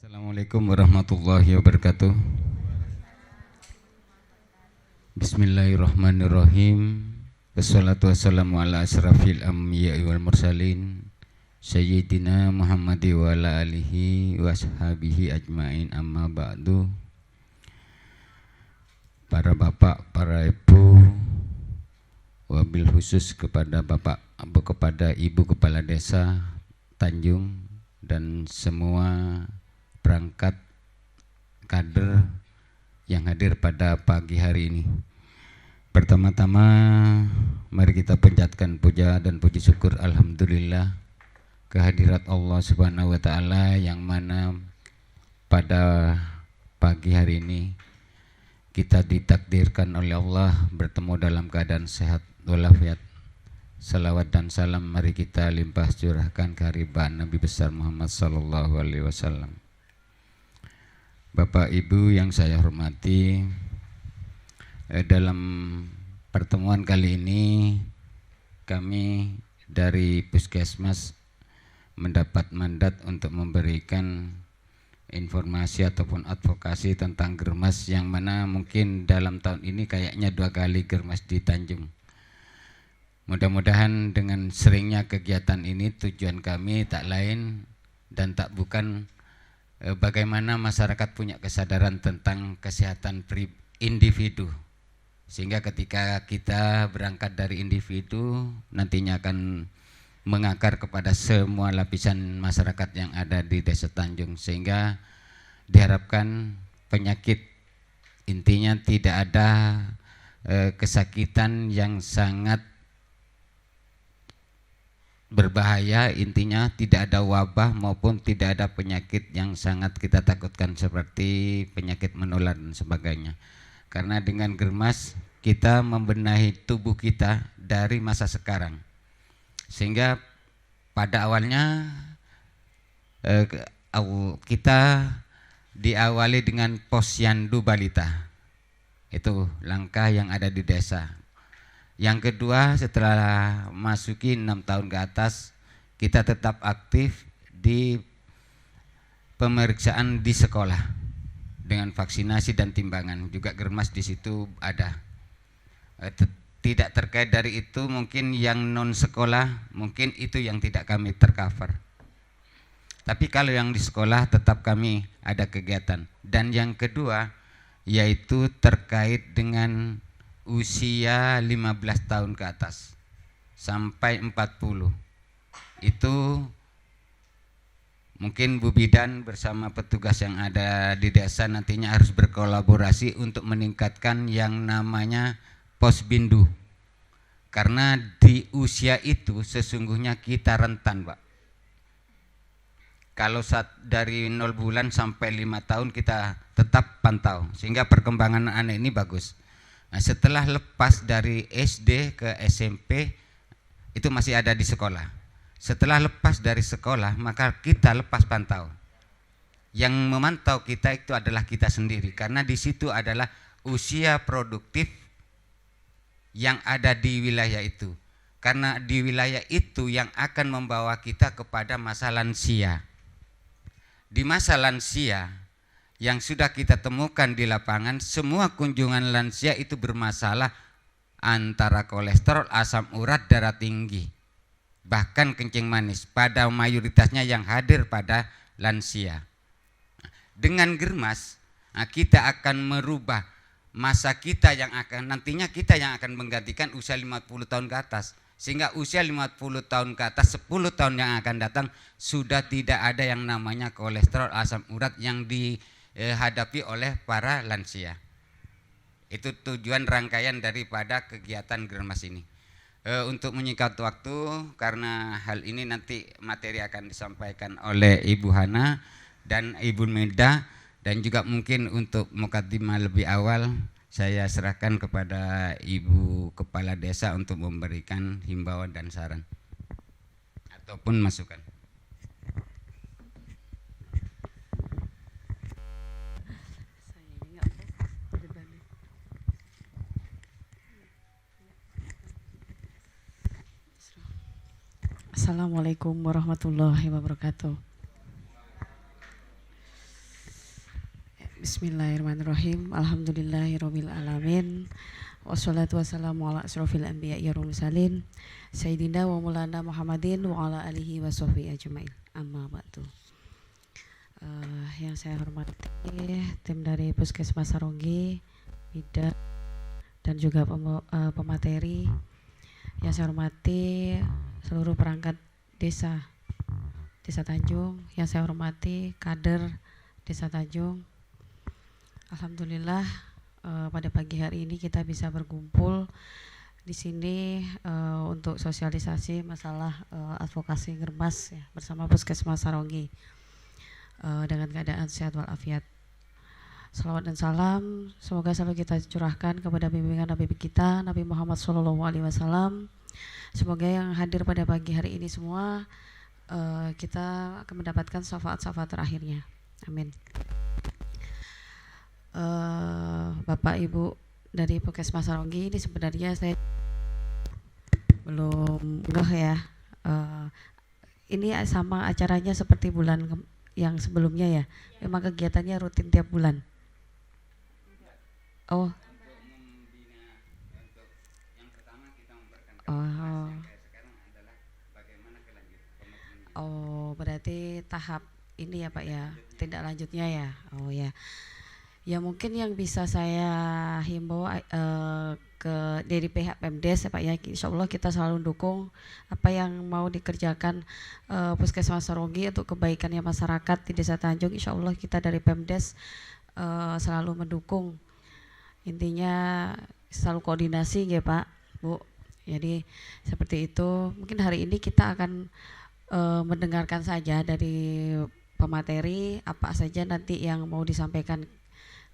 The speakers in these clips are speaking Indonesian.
Assalamualaikum warahmatullahi wabarakatuh. Bismillahirrahmanirrahim. Wassalatu wassalamu ala asrafil anbiya'i wal mursalin Sayyidina Muhammadi wa ala alihi wa ashabihi ajmain, amma ba'du. Para bapak, para ibu, wabil khusus kepada kepada ibu kepala desa Tanjung dan semua perangkat kader yang hadir pada pagi hari ini. Pertama-tama mari kita panjatkan puja dan puji syukur alhamdulillah kehadirat Allah Subhanahu wa taala yang mana pada pagi hari ini kita ditakdirkan oleh Allah bertemu dalam keadaan sehat walafiat. Salawat dan salam mari kita limpah curahkan kehadiran Nabi besar Muhammad sallallahu alaihi wasallam. Bapak Ibu yang saya hormati, dalam pertemuan kali ini kami dari Puskesmas mendapat mandat untuk memberikan informasi ataupun advokasi tentang germas yang mana mungkin dalam tahun ini kayaknya 2 kali germas di Tanjung. Mudah-mudahan dengan seringnya kegiatan ini tujuan kami tak lain dan tak bukan bagaimana masyarakat punya kesadaran tentang kesehatan individu, sehingga ketika kita berangkat dari individu nantinya akan mengakar kepada semua lapisan masyarakat yang ada di Desa Tanjung, sehingga diharapkan penyakit intinya tidak ada kesakitan yang sangat berbahaya, intinya tidak ada wabah maupun tidak ada penyakit yang sangat kita takutkan seperti penyakit menular dan sebagainya. Karena dengan germas kita membenahi tubuh kita dari masa sekarang, sehingga pada awalnya kita diawali dengan posyandu balita. Itu langkah yang ada di desa. Yang kedua, setelah masuki 6 tahun ke atas, kita tetap aktif di pemeriksaan di sekolah dengan vaksinasi dan timbangan. Juga germas di situ ada. Tidak terkait dari itu, mungkin yang non sekolah, mungkin itu yang tidak kami tercover. Tapi kalau yang di sekolah tetap kami ada kegiatan. Dan yang kedua, yaitu terkait dengan usia 15 tahun ke atas sampai 40. Itu mungkin Bu Bidan bersama petugas yang ada di desa nantinya harus berkolaborasi untuk meningkatkan yang namanya posbindu. Karena di usia itu sesungguhnya kita rentan, Pak. Kalau dari 0 bulan sampai 5 tahun kita tetap pantau, sehingga perkembangan anak ini bagus. Nah, setelah lepas dari SD ke SMP itu masih ada di sekolah. Setelah lepas dari sekolah maka kita lepas pantau. Yang memantau kita itu adalah kita sendiri, karena di situ adalah usia produktif yang ada di wilayah itu. Karena di wilayah itu yang akan membawa kita kepada masa lansia. Di masa lansia yang sudah kita temukan di lapangan, semua kunjungan lansia itu bermasalah antara kolesterol, asam urat, darah tinggi, bahkan kencing manis pada mayoritasnya yang hadir pada lansia. Dengan germas kita akan merubah masa kita yang akan nantinya kita yang akan menggantikan usia 50 tahun ke atas, sehingga usia 50 tahun ke atas 10 tahun yang akan datang sudah tidak ada yang namanya kolesterol, asam urat yang dihadapi oleh para lansia. Itu tujuan rangkaian daripada kegiatan germas ini. Untuk menyingkat waktu, karena hal ini nanti materi akan disampaikan oleh Ibu Hana dan Ibu Meda, dan juga mungkin untuk mukaddimah lebih awal saya serahkan kepada Ibu Kepala Desa untuk memberikan himbauan dan saran ataupun masukan. Assalamualaikum warahmatullahi wabarakatuh. Bismillahirrahmanirrahim. Alhamdulillahirabbil alamin. Wassalatu wassalamu ala asrofil anbiya'i wal mursalin Sayyidina wa maulana Muhammadin wa ala alihi wa sahbihi ajmain. Amma ba'du. Yang saya hormati tim dari Puskesmas Saronggi, bidan dan juga pemateri. Yang saya hormati seluruh perangkat desa Tanjung. Yang saya hormati kader Desa Tanjung. Alhamdulillah pada pagi hari ini kita bisa berkumpul di sini untuk sosialisasi masalah advokasi germas ya, bersama Puskesmas Saronggi dengan keadaan sehat walafiat. Salawat dan salam semoga selalu kita curahkan kepada bimbingan Nabi kita Nabi Muhammad SAW. Semoga yang hadir pada pagi hari ini semua kita akan mendapatkan syafaat-syafaat terakhirnya. Amin. Bapak Ibu dari Puskesmas Saronggi, ini sebenarnya saya belum ngeh ya. Ini sama acaranya seperti bulan yang sebelumnya ya. Memang kegiatannya rutin tiap bulan. Oh. Oh, berarti tahap ini ya Pak ya, tindak lanjutnya ya. Oh ya. Ya mungkin yang bisa saya himbau dari pihak Pemdes ya Pak ya, insya Allah kita selalu dukung apa yang mau dikerjakan Puskesmas Saronggi untuk kebaikannya masyarakat di Desa Tanjung. Insya Allah kita dari Pemdes selalu mendukung. Intinya selalu koordinasi ya Pak, Bu. Jadi seperti itu. Mungkin hari ini kita akan mendengarkan saja dari pemateri apa saja nanti yang mau disampaikan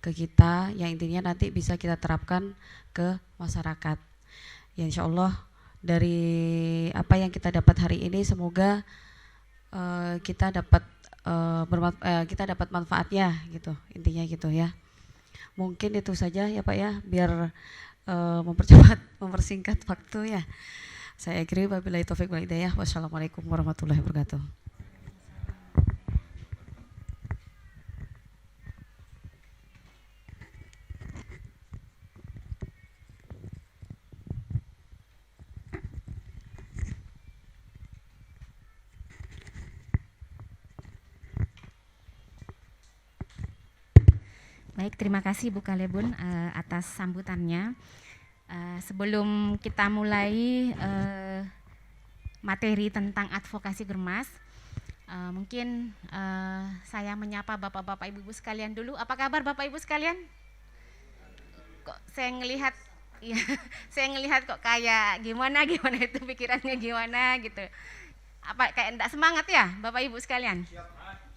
ke kita, yang intinya nanti bisa kita terapkan ke masyarakat. Ya insya Allah dari apa yang kita dapat hari ini semoga kita dapat manfaatnya gitu, intinya gitu ya. Mungkin itu saja ya Pak ya, biar mempersingkat waktu ya. Saya akhiri wabillahi taufik wal hidayah. Wassalamualaikum warahmatullahi wabarakatuh. Baik, terima kasih Bu Kalebun atas sambutannya. Sebelum kita mulai materi tentang advokasi germas, mungkin saya menyapa Bapak-Bapak Ibu-Ibu sekalian dulu. Apa kabar Bapak Ibu sekalian? Kok saya ngelihat, ya, saya ngelihat kok kayak gimana itu pikirannya gimana gitu. Apa kayak enggak semangat ya Bapak Ibu sekalian?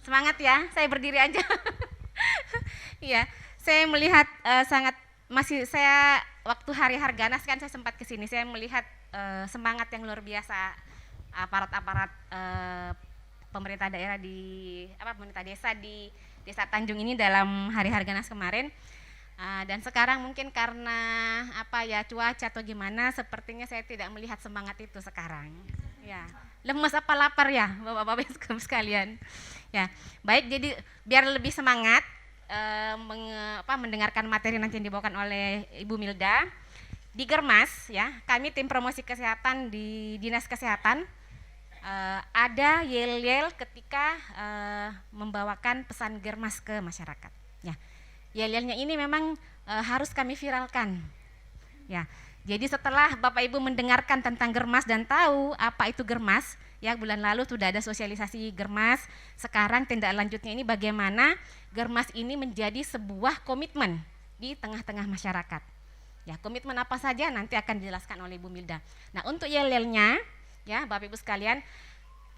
Semangat ya, saya berdiri aja. Iya, saya melihat saya waktu hari Harganas kan saya sempat ke sini, saya melihat semangat yang luar biasa aparat-aparat pemerintah daerah pemerintah desa di Desa Tanjung ini dalam hari Harganas kemarin. Dan sekarang mungkin karena cuaca atau gimana, sepertinya saya tidak melihat semangat itu sekarang. Ya, lemes apa lapar ya Bapak-bapak sekalian. Ya, baik, jadi biar lebih semangat mendengarkan materi nanti yang dibawakan oleh Ibu Milda. Di Germas ya, kami tim promosi kesehatan di Dinas Kesehatan ada yel-yel ketika membawakan pesan Germas ke masyarakat. Ya, yel-yelnya ini memang harus kami viralkan. Ya, jadi setelah Bapak Ibu mendengarkan tentang Germas dan tahu apa itu Germas, ya bulan lalu sudah ada sosialisasi Germas. Sekarang tindak lanjutnya ini bagaimana Germas ini menjadi sebuah komitmen di tengah-tengah masyarakat. Ya, komitmen apa saja nanti akan dijelaskan oleh Ibu Milda. Nah, untuk yel-yelnya, ya Bapak Ibu sekalian,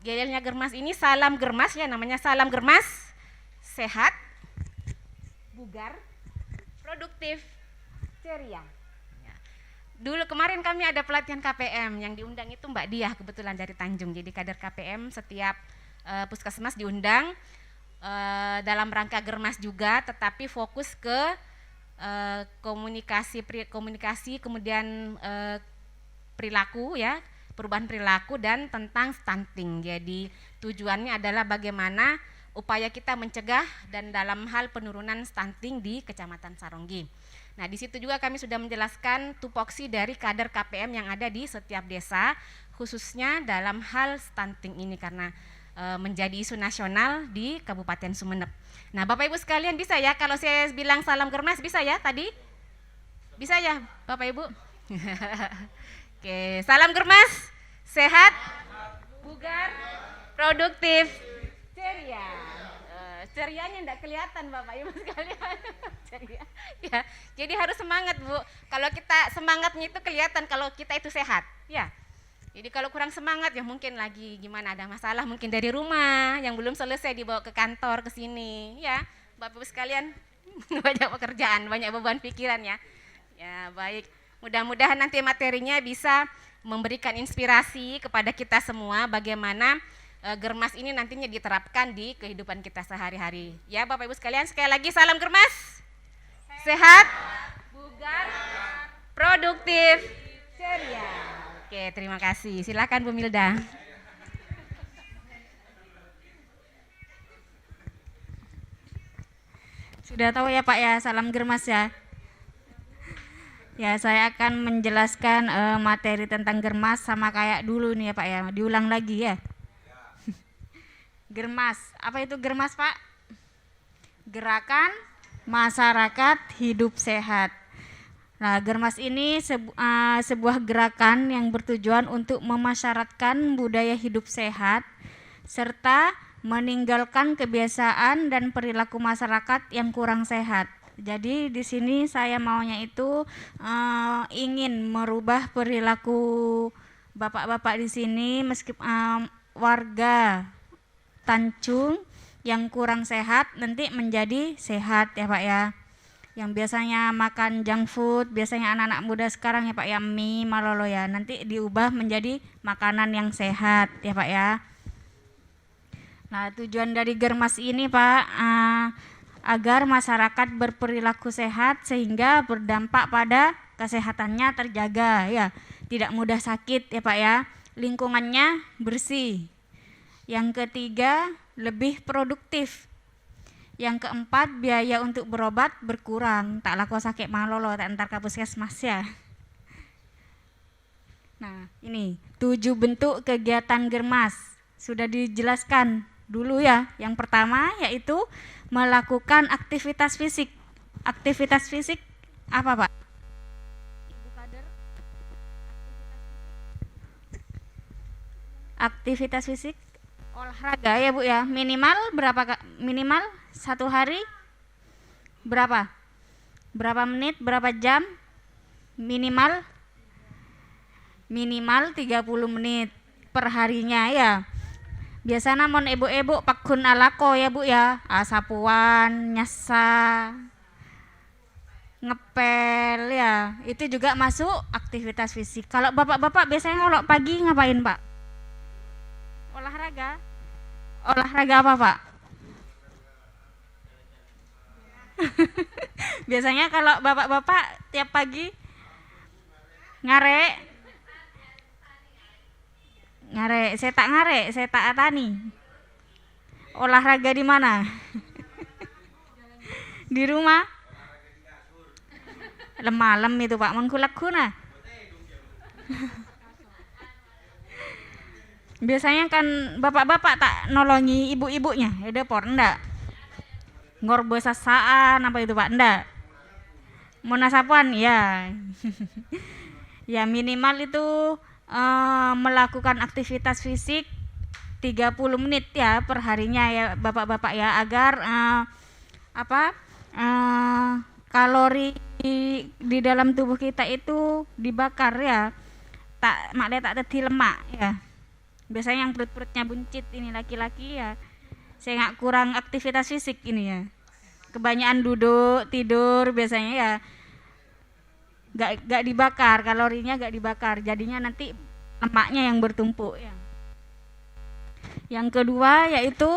yel-yelnya Germas ini salam Germas ya, namanya salam Germas, sehat, bugar, produktif, ceria. Ya. Dulu kemarin kami ada pelatihan KPM, yang diundang itu Mbak Diah kebetulan dari Tanjung. Jadi kader KPM setiap puskesmas diundang dalam rangka Germas juga, tetapi fokus ke komunikasi kemudian perilaku ya, perubahan perilaku dan tentang stunting. Jadi tujuannya adalah bagaimana upaya kita mencegah dan dalam hal penurunan stunting di Kecamatan Saronggi. Nah, di situ juga kami sudah menjelaskan tupoksi dari kader KPM yang ada di setiap desa, khususnya dalam hal stunting ini karena menjadi isu nasional di Kabupaten Sumeneb. Nah, Bapak Ibu sekalian bisa ya kalau saya bilang salam Germas bisa ya tadi? Bisa ya Bapak Ibu? Oke, salam Germas, sehat, bugar, produktif, ceria. Cerianya enggak kelihatan Bapak Ibu sekalian. Ceria. Ya, jadi harus semangat Bu. Kalau kita semangatnya itu kelihatan kalau kita itu sehat. Ya. Jadi kalau kurang semangat ya mungkin lagi gimana ada masalah mungkin dari rumah yang belum selesai dibawa ke kantor ke sini. Ya, Bapak Ibu sekalian banyak pekerjaan, banyak beban pikiran ya. Ya, baik. Mudah-mudahan nanti materinya bisa memberikan inspirasi kepada kita semua bagaimana Germas ini nantinya diterapkan di kehidupan kita sehari-hari. Ya Bapak Ibu sekalian, sekali lagi salam Germas. Sehat, bugar, produktif, ceria. Oke, terima kasih. Silakan Bu Milda. Sudah tahu ya Pak ya, salam Germas ya. Ya, saya akan menjelaskan materi tentang Germas sama kayak dulu nih ya Pak ya, diulang lagi ya. Germas, apa itu Germas Pak? Gerakan Masyarakat Hidup Sehat. Nah, Germas ini sebuah gerakan yang bertujuan untuk memasyaratkan budaya hidup sehat serta meninggalkan kebiasaan dan perilaku masyarakat yang kurang sehat. Jadi di sini saya maunya itu ingin merubah perilaku bapak-bapak di sini meskipun warga Tanjung yang kurang sehat nanti menjadi sehat ya Pak ya. Yang biasanya makan junk food, biasanya anak-anak muda sekarang ya Pak ya, mie, malolo ya, nanti diubah menjadi makanan yang sehat ya Pak ya. Nah, tujuan dari Germas ini Pak agar masyarakat berperilaku sehat sehingga berdampak pada kesehatannya terjaga ya, tidak mudah sakit ya Pak ya, lingkungannya bersih. Yang ketiga, lebih produktif. Yang keempat, biaya untuk berobat berkurang. Tak laku sakit malolo, tak antar ke puskesmas ya. Nah, ini 7 bentuk kegiatan Germas. Sudah dijelaskan dulu ya. Yang pertama yaitu melakukan aktivitas fisik. Aktivitas fisik apa Pak? Ibu kader. Aktivitas fisik olahraga ya Bu ya. Minimal berapa minimal satu hari berapa menit, berapa jam? Minimal 30 menit per harinya ya. Biasanya mon ibu-ibu pakun alako ya Bu ya, sapuan, nyasa, ngepel ya, itu juga masuk aktivitas fisik. Kalau bapak-bapak biasanya kalau pagi ngapain Pak? Olahraga apa Pak? Biasanya kalau bapak-bapak tiap pagi ngare, saya tak tani. Olahraga di mana? Di rumah? Malam itu Pak, mengkulak-kuna. Biasanya kan bapak-bapak tak nolongi ibu-ibunya, ya dapur enggak? Ngorbo sasaan apa itu Pak, enggak? Mau nasapuan ya. Ya minimal itu melakukan aktivitas fisik 30 menit ya per harinya ya bapak-bapak ya, agar kalori di dalam tubuh kita itu dibakar ya, tak tadi lemak ya. Biasanya yang perut-perutnya buncit ini laki-laki ya, saya nggak kurang aktivitas fisik ini ya, kebanyakan duduk tidur biasanya ya, nggak dibakar, kalorinya nggak dibakar, jadinya nanti lemaknya yang bertumpuk ya. Yang kedua yaitu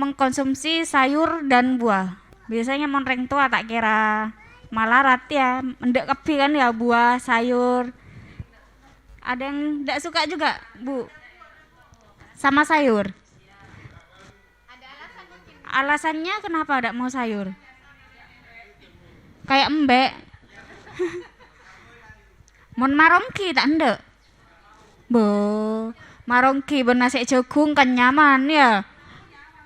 mengkonsumsi sayur dan buah. Biasanya monreng tua tak kira malarat ya, mendek kepi kan ya buah sayur. Ada yang tidak suka juga Bu sama sayur. Ada alasan Alasannya kenapa tidak mau sayur? Kayak embek. Mon marongki tak ndek. Bo, marongki ben nasi jagung kan nyaman ya.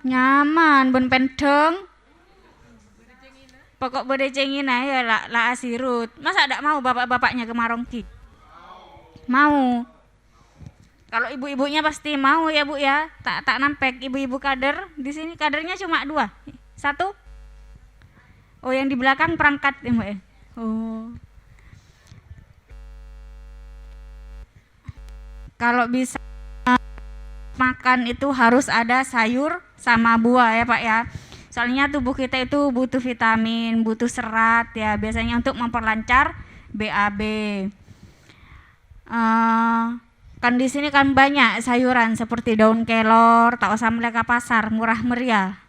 Nyaman ben pendeng. Pokok bode cengin ya la asirut. Masa tidak mau bapak-bapaknya ke marongki? Mau. Kalau ibu-ibunya pasti mau ya Bu ya. Tak nampek ibu-ibu kader. Di sini kadernya cuma 2. 1. Oh, yang di belakang perangkat ya Mbak ya. Oh. Kalau bisa makan itu harus ada sayur sama buah ya Pak ya. Soalnya tubuh kita itu butuh vitamin, butuh serat ya, biasanya untuk memperlancar BAB. Kan di sini kan banyak sayuran seperti daun kelor, tak usah meleka pasar, murah meriah.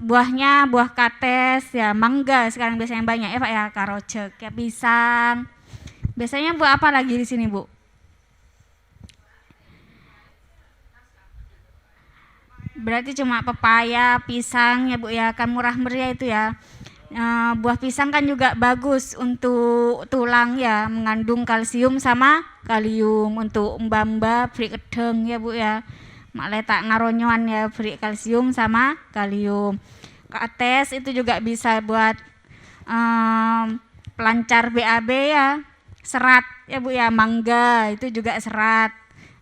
Buahnya buah kates ya, mangga sekarang biasanya banyak ya Pak ya, karojek ya, pisang. Biasanya buah apa lagi di sini Bu? Berarti cuma pepaya, pisang ya Bu ya, kan murah meriah itu ya. Buah pisang kan juga bagus untuk tulang ya, mengandung kalsium sama kalium. Untuk mbamba beri kedeng ya Bu ya, mak letak ngaronyoan ya, beri kalsium sama kalium. Kates itu juga bisa buat pelancar BAB ya, serat ya Bu ya, mangga itu juga serat.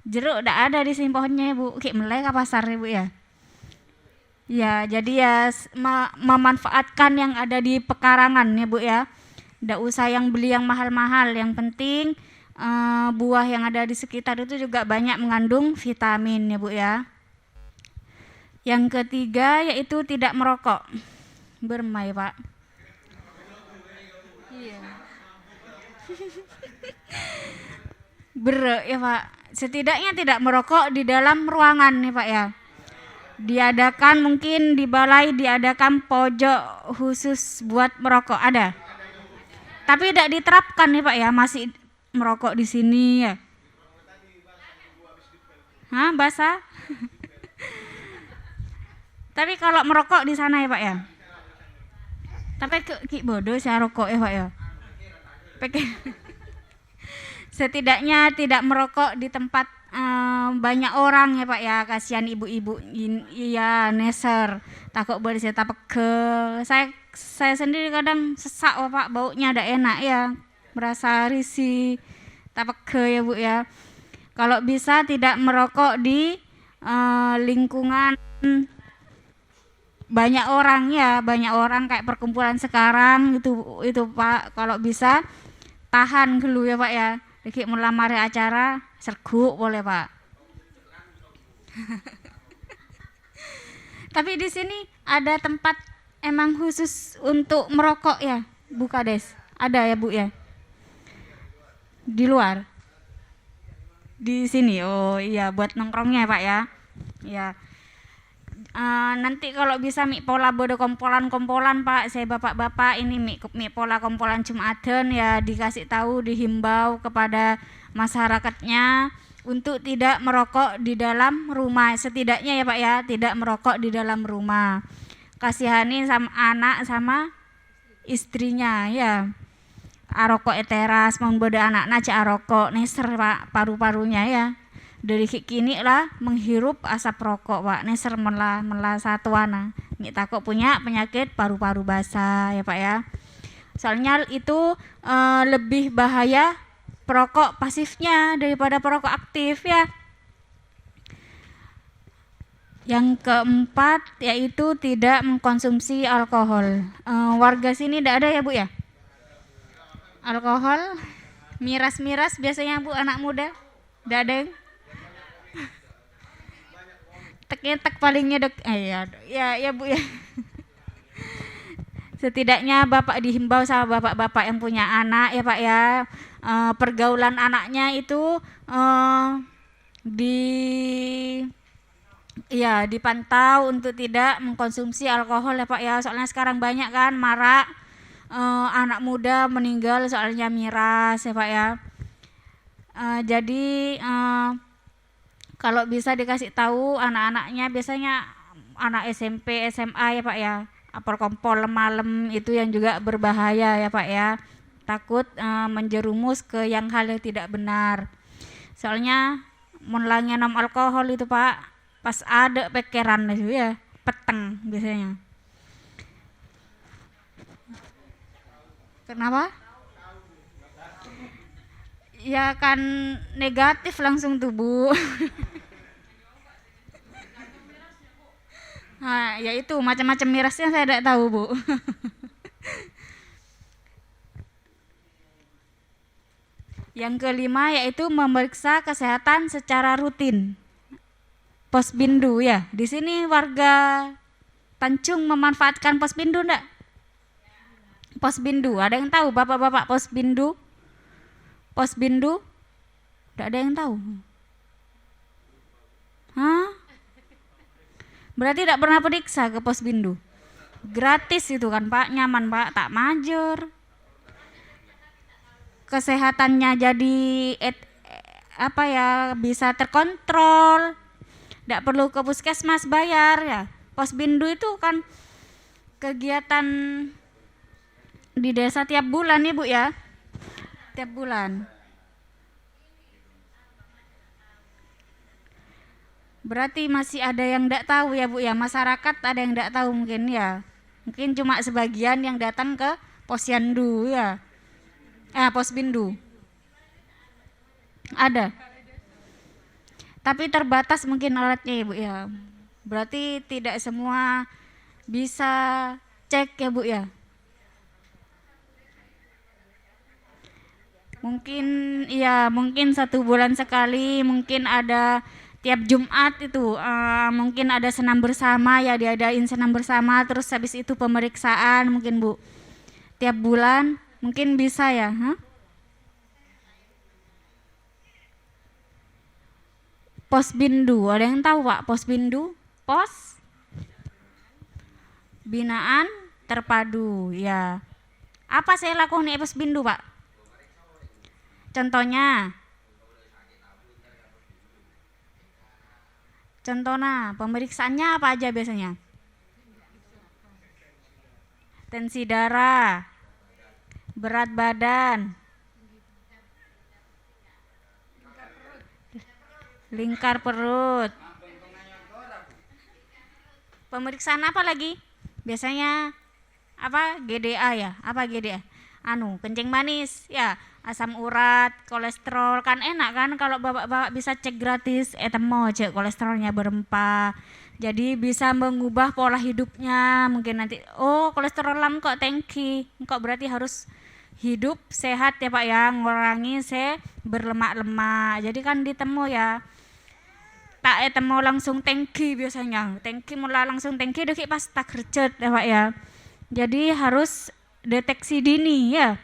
Jeruk udah ada di sini pohonnya ya Bu, kayak melek ke pasar ya Bu ya. Ya, jadi ya memanfaatkan yang ada di pekarangan ya Bu ya. Nggak usah yang beli yang mahal-mahal, yang penting buah yang ada di sekitar itu juga banyak mengandung vitamin ya Bu ya. Yang ketiga yaitu tidak merokok. Bermai Pak. Iya. Ya Pak. Setidaknya tidak merokok di dalam ruangan nih Pak ya. Diadakan mungkin di balai diadakan pojok khusus buat merokok, ada. Tapi tidak diterapkan nih Pak ya, masih merokok di sini ya. Hah, basah? Tapi kalau merokok di sana ya Pak ya. Tapi ki bodoh saya rokok ya Pak ya. Setidaknya tidak merokok di tempat banyak orang ya Pak ya, kasihan ibu-ibu iya neser, takut boleh saya pegel. Saya sendiri kadang sesak Pak, baunya ada enak ya, merasa risih, tak pegel ya Bu ya. Kalau bisa tidak merokok di lingkungan banyak orang ya, banyak orang kayak perkumpulan sekarang itu Pak. Kalau bisa tahan dulu ya Pak ya. Dikit melamar acara serguk boleh Pak. Tapi di sini ada tempat emang khusus untuk merokok ya, Bu Kades? Ada ya Bu ya? Di luar? Di sini? Oh iya, buat nongkrongnya Pak ya. Ya. Nanti kalau bisa mik pola bodo kompolan Pak, saya bapak-bapak ini mik pola kompolan Jumaten ya, dikasih tahu, dihimbau kepada masyarakatnya untuk tidak merokok di dalam rumah, setidaknya ya Pak ya, tidak merokok di dalam rumah. Kasihani sama anak sama istrinya ya. Arokok teras membodo anak cak arokok neser Pak paru-parunya ya. Dari kini lah menghirup asap rokok Pak, neser melah satuana. Nih takut punya penyakit paru-paru basah ya Pak ya. Soalnya itu lebih bahaya perokok pasifnya daripada perokok aktif ya. Yang keempat yaitu tidak mengkonsumsi alkohol. Warga sini tidak ada ya Bu ya? Alkohol, miras-miras biasanya Bu anak muda, tidak ada yang? Tek paling nyedek ya Bu ya. Setidaknya Bapak dihimbau sama bapak-bapak yang punya anak ya Pak ya, pergaulan anaknya itu dipantau untuk tidak mengkonsumsi alkohol ya Pak ya. Soalnya sekarang banyak kan marak anak muda meninggal soalnya miras ya Pak ya. Jadi kalau bisa dikasih tahu anak-anaknya, biasanya anak SMP, SMA ya Pak ya. Apel kompol malam itu yang juga berbahaya ya Pak ya. Takut menjerumus ke yang hal yang tidak benar. Soalnya mulangnya nom alkohol itu Pak, pas ada pikiran itu ya, peteng biasanya. Kenapa? Ya kan negatif langsung tuh Bu. Nah, ya itu macam-macam mirasnya saya tidak tahu Bu. Yang kelima yaitu memeriksa kesehatan secara rutin. Posbindu ya. Di sini warga Tanjung memanfaatkan posbindu enggak? Posbindu, ada yang tahu Bapak-bapak posbindu? Posbindu? Enggak ada yang tahu. Hah? Berarti tidak pernah periksa ke posbindu. Gratis itu kan Pak, nyaman Pak, tak majur. Kesehatannya jadi bisa terkontrol. Tidak perlu ke puskesmas bayar ya. Posbindu itu kan kegiatan di desa tiap bulan Ibu ya. Tiap bulan. Berarti masih ada yang tidak tahu ya Bu ya. Masyarakat ada yang tidak tahu mungkin ya. Mungkin cuma sebagian yang datang ke posyandu ya. Posbindu. Ada. Tapi terbatas mungkin alatnya Ibu ya. Berarti tidak semua bisa cek ya Bu ya. Mungkin 1 bulan sekali, mungkin ada tiap Jumat itu mungkin ada senam bersama ya, diadain senam bersama, terus habis itu pemeriksaan mungkin Bu. Tiap bulan mungkin bisa ya. Posbindu, ada yang tahu Pak posbindu? Pos binaan terpadu ya. Apa saya lakukan di posbindu Pak? Contohnya pemeriksaannya apa aja biasanya? Tensi darah, berat badan, lingkar perut. Pemeriksaan apa lagi? Biasanya apa? GDA ya? Apa GDA? Kencing manis ya, asam urat, kolesterol. Kan enak kan kalau bapak-bapak bisa cek gratis, temo cek kolesterolnya berapa. Jadi bisa mengubah pola hidupnya. Mungkin nanti kolesterol lam kok tinggi, kok berarti harus hidup sehat ya Pak ya, ngurangi berlemak-lemak. Jadi kan ditemu ya. Tak temu langsung tinggi biasanya. Tinggi mulai langsung tinggi deki pas tak kerjet ya Pak ya. Jadi harus deteksi dini ya.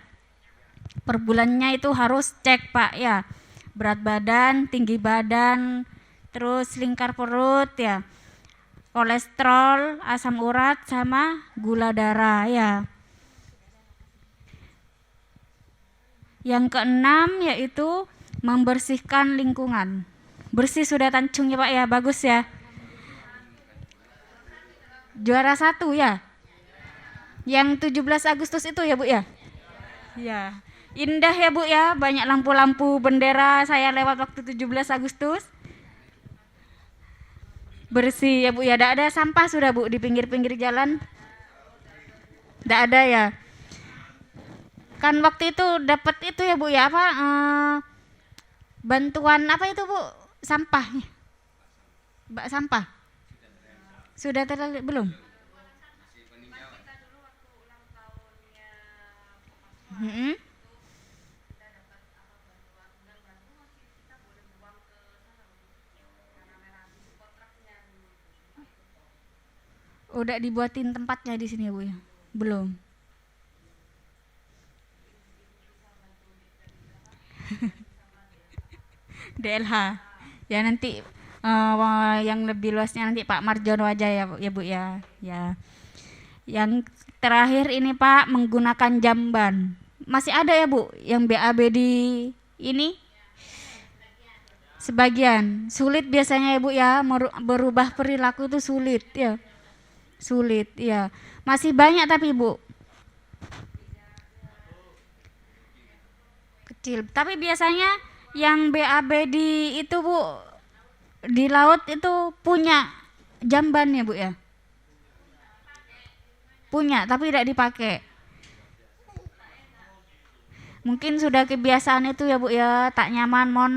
Per bulannya itu harus cek Pak ya. Berat badan, tinggi badan, terus lingkar perut ya. Kolesterol, asam urat sama gula darah ya. Yang keenam yaitu membersihkan lingkungan. Bersih sudah Tanjung ya Pak ya, bagus ya. Juara 1 ya. Yang 17 Agustus itu ya Bu ya? Ya. Indah ya Bu ya, banyak lampu-lampu bendera saya lewat waktu 17 Agustus. Bersih ya Bu ya, tidak ada sampah sudah Bu di pinggir-pinggir jalan? Tidak ada ya. Kan waktu itu dapat itu ya Bu ya, bantuan apa itu Bu? Sampah. Sampah. Sudah terlalu belum? Udah dibuatin tempatnya di sini Bu ya? Belum. DLH. Ya nanti yang lebih luasnya nanti Pak Marjono aja ya Bu ya. Ya. Yang terakhir ini Pak, menggunakan jamban. Masih ada ya Bu yang BAB di ini? Sebagian sulit biasanya ya Bu ya, berubah perilaku itu sulit ya. Sulit ya. Masih banyak tapi Bu. Kecil. Tapi biasanya yang BAB di itu Bu, di laut itu punya jamban ya Bu ya. Punya tapi tidak dipakai. Mungkin sudah kebiasaan itu ya Bu ya, tak nyaman mon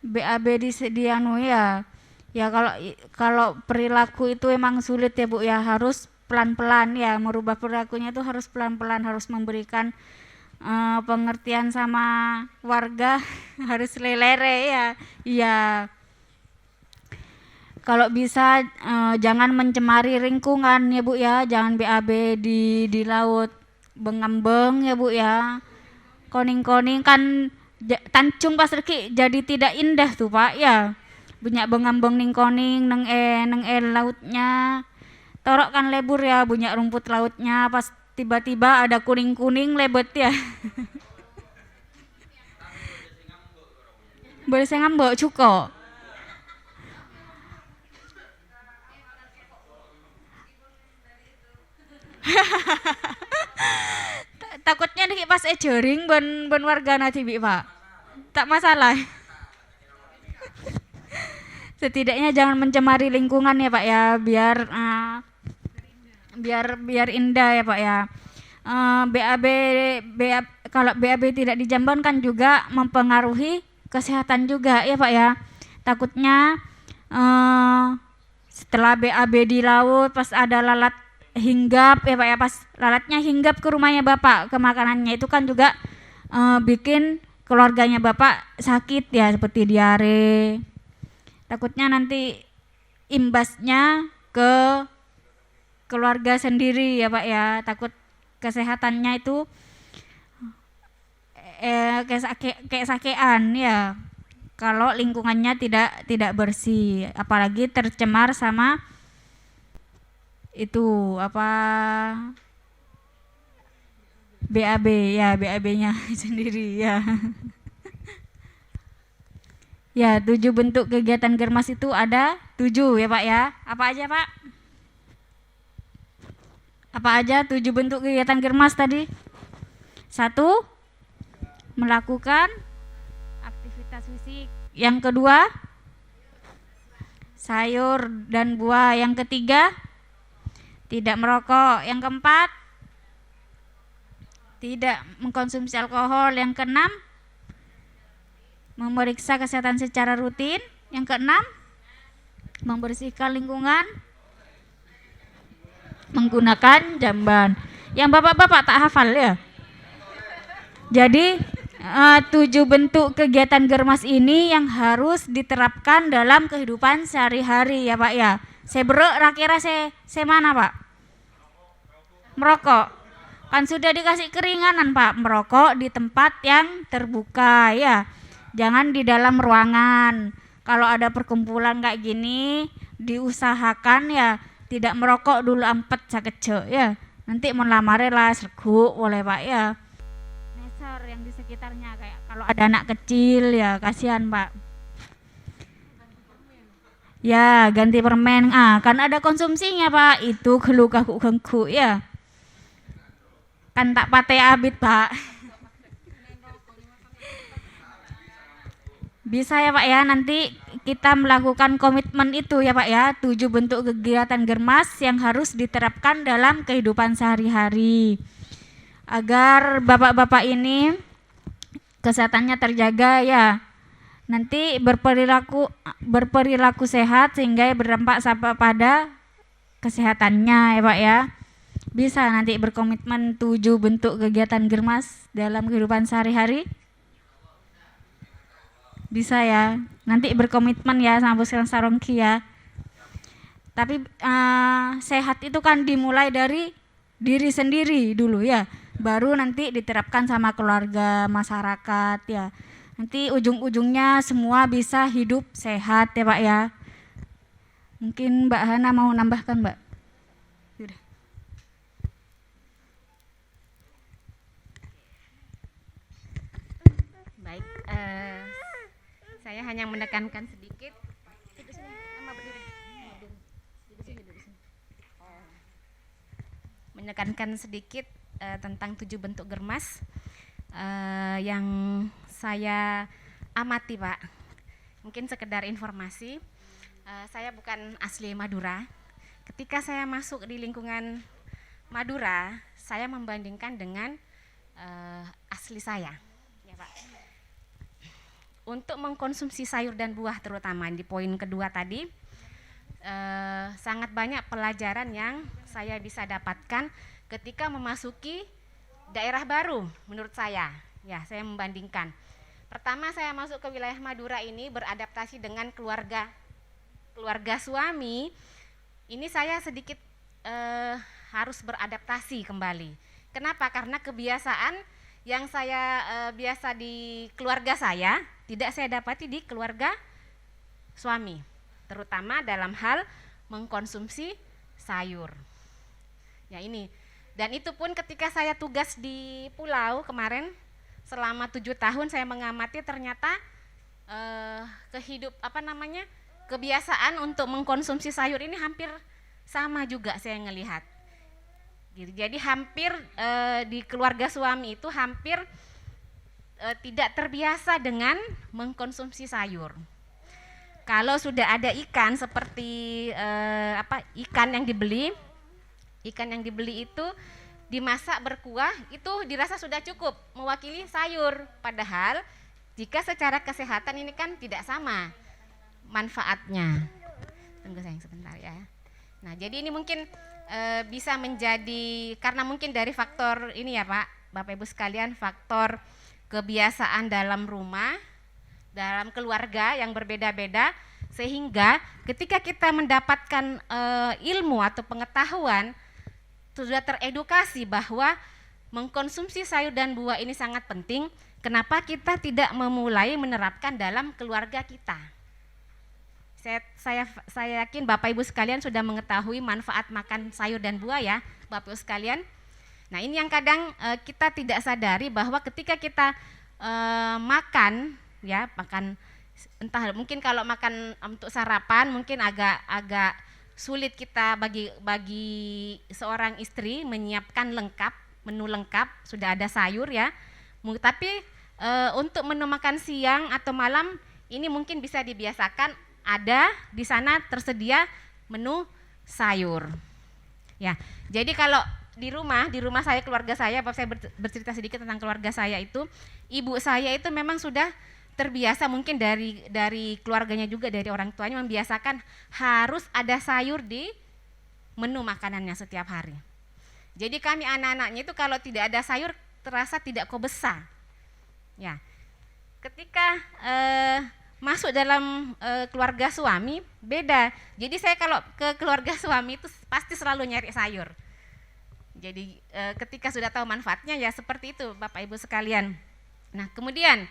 BAB di anu ya. Ya kalau perilaku itu emang sulit ya Bu ya, harus pelan-pelan ya, merubah perilakunya itu harus pelan-pelan, harus memberikan pengertian sama warga, harus lelere ya. Iya. Kalau bisa jangan mencemari lingkungan ya Bu ya, jangan BAB di laut, bengambeng ya Bu ya. Koning-koning kan Tanjung Pasir Ki jadi tidak indah tuh Pak ya. Banyak bengambeng ning koning neng lautnya. Torok kan lebur ya, banyak rumput lautnya, pas tiba-tiba ada kuning-kuning lebet ya. Boleh saya ngambek cuko. Takutnya nih pas jaring ben warga nanti Pak. Tak masalah. Setidaknya jangan mencemari lingkungan ya Pak ya, biar indah ya Pak ya. BAB kalau BAB tidak dijambankan juga mempengaruhi kesehatan juga ya Pak ya. Takutnya setelah BAB di laut pas ada lalat hinggap ya Pak ya, pas lalatnya hinggap ke rumahnya Bapak, ke makanannya itu kan juga bikin keluarganya Bapak sakit ya, seperti diare. Takutnya nanti imbasnya ke keluarga sendiri ya Pak ya, takut kesehatannya itu kayak sakean ya kalau lingkungannya tidak bersih, apalagi tercemar sama itu apa BAB ya, BAB-nya sendiri ya. Ya, 7 bentuk kegiatan Germas itu ada 7 ya Pak ya. Apa aja Pak? Apa aja 7 bentuk kegiatan Germas tadi? 1, melakukan aktivitas fisik. Yang kedua, sayur dan buah. Yang ketiga, tidak merokok. Yang keempat, tidak mengkonsumsi alkohol. Yang keenam, memeriksa kesehatan secara rutin. Yang keenam, membersihkan lingkungan menggunakan jamban. Yang bapak-bapak tak hafal ya. Jadi 7 bentuk kegiatan Germas ini yang harus diterapkan dalam kehidupan sehari-hari ya Pak ya. Sebro kira saya mana Pak? Merokok. Kan sudah dikasih keringanan Pak, merokok di tempat yang terbuka ya. Jangan di dalam ruangan. Kalau ada perkumpulan kayak gini, diusahakan ya tidak merokok dulu ampet sakece ya. Nanti mau lamare lah serguk boleh Pak ya. Neser yang di sekitarnya, kayak kalau ada anak kecil ya kasihan Pak. Ya ganti permen, kan ada konsumsinya Pak, itu geluk-geluk ya. Kan tak pate abit Pak. Bisa ya Pak ya, nanti kita melakukan komitmen itu ya Pak ya, 7 bentuk kegiatan Germas yang harus diterapkan dalam kehidupan sehari-hari agar bapak-bapak ini kesehatannya terjaga ya, nanti berperilaku sehat sehingga berdampak pada kesehatannya ya Pak ya. Bisa nanti berkomitmen 7 bentuk kegiatan Germas dalam kehidupan sehari-hari. Bisa ya, nanti berkomitmen ya sama Puskesmas Sarongki ya. Tapi sehat itu kan dimulai dari diri sendiri dulu ya, baru nanti diterapkan sama keluarga, masyarakat ya. Nanti ujung-ujungnya semua bisa hidup sehat ya Pak ya. Mungkin Mbak Hana mau nambahkan Mbak? Sudah. Baik, saya hanya menekankan sedikit. Menekankan sedikit tentang 7 bentuk germas yang saya amati, Pak. Mungkin sekedar informasi, saya bukan asli Madura. Ketika saya masuk di lingkungan Madura, saya membandingkan dengan asli saya, ya Pak. Untuk mengkonsumsi sayur dan buah terutama di poin kedua tadi, sangat banyak pelajaran yang saya bisa dapatkan ketika memasuki daerah baru menurut saya. Ya, saya membandingkan. Pertama saya masuk ke wilayah Madura ini beradaptasi dengan keluarga suami. Ini saya sedikit harus beradaptasi kembali. Kenapa? Karena kebiasaan yang saya biasa di keluarga saya tidak saya dapati di keluarga suami, terutama dalam hal mengkonsumsi sayur. Ya ini, dan itu pun ketika saya tugas di pulau kemarin selama 7 tahun saya mengamati ternyata kebiasaan untuk mengkonsumsi sayur ini hampir sama juga saya ngelihat. Jadi hampir di keluarga suami itu hampir tidak terbiasa dengan mengkonsumsi sayur. Kalau sudah ada ikan seperti ikan yang dibeli itu dimasak berkuah itu dirasa sudah cukup mewakili sayur. Padahal jika secara kesehatan ini kan tidak sama manfaatnya. Tunggu sayang sebentar ya. Nah jadi ini mungkin bisa menjadi karena mungkin dari faktor ini ya Pak, Bapak Ibu sekalian, faktor kebiasaan dalam rumah, dalam keluarga yang berbeda-beda, sehingga ketika kita mendapatkan ilmu atau pengetahuan, sudah teredukasi bahwa mengkonsumsi sayur dan buah ini sangat penting, kenapa kita tidak memulai menerapkan dalam keluarga kita? Saya yakin Bapak Ibu sekalian sudah mengetahui manfaat makan sayur dan buah ya, Bapak Ibu sekalian. Nah ini yang kadang kita tidak sadari bahwa ketika kita makan entah mungkin kalau makan untuk sarapan mungkin agak sulit kita bagi seorang istri menyiapkan menu lengkap sudah ada sayur ya. Tapi untuk menu makan siang atau malam ini mungkin bisa dibiasakan ada di sana tersedia menu sayur. Ya, jadi kalau di rumah saya, keluarga saya, saya bercerita sedikit tentang keluarga saya itu, ibu saya itu memang sudah terbiasa mungkin dari keluarganya juga, dari orang tuanya membiasakan harus ada sayur di menu makanannya setiap hari. Jadi kami anak-anaknya itu kalau tidak ada sayur terasa tidak besar. Ya, ketika masuk dalam keluarga suami beda. Jadi saya kalau ke keluarga suami itu pasti selalu nyari sayur. Jadi ketika sudah tahu manfaatnya ya seperti itu Bapak Ibu sekalian. Nah kemudian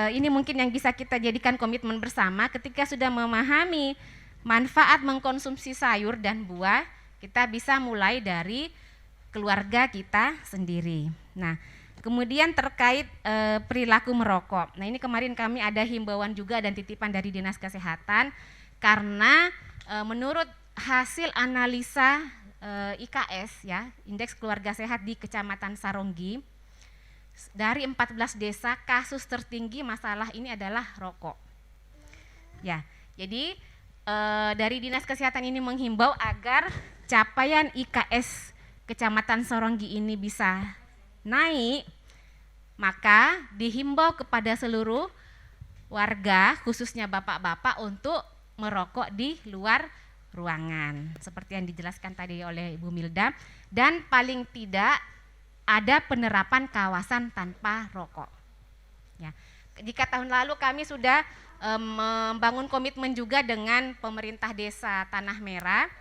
ini mungkin yang bisa kita jadikan komitmen bersama ketika sudah memahami manfaat mengkonsumsi sayur dan buah, kita bisa mulai dari keluarga kita sendiri. Nah kemudian terkait perilaku merokok. Nah ini kemarin kami ada himbauan juga dan titipan dari Dinas Kesehatan karena menurut hasil analisa IKS ya, Indeks Keluarga Sehat di Kecamatan Saronggi, dari 14 desa kasus tertinggi masalah ini adalah rokok. Ya, jadi dari Dinas Kesehatan ini menghimbau agar capaian IKS Kecamatan Saronggi ini bisa naik, maka dihimbau kepada seluruh warga khususnya bapak-bapak untuk merokok di luar ruangan seperti yang dijelaskan tadi oleh Ibu Milda, dan paling tidak ada penerapan kawasan tanpa rokok. Ya, jika tahun lalu kami sudah membangun komitmen juga dengan pemerintah desa Tanah Merah,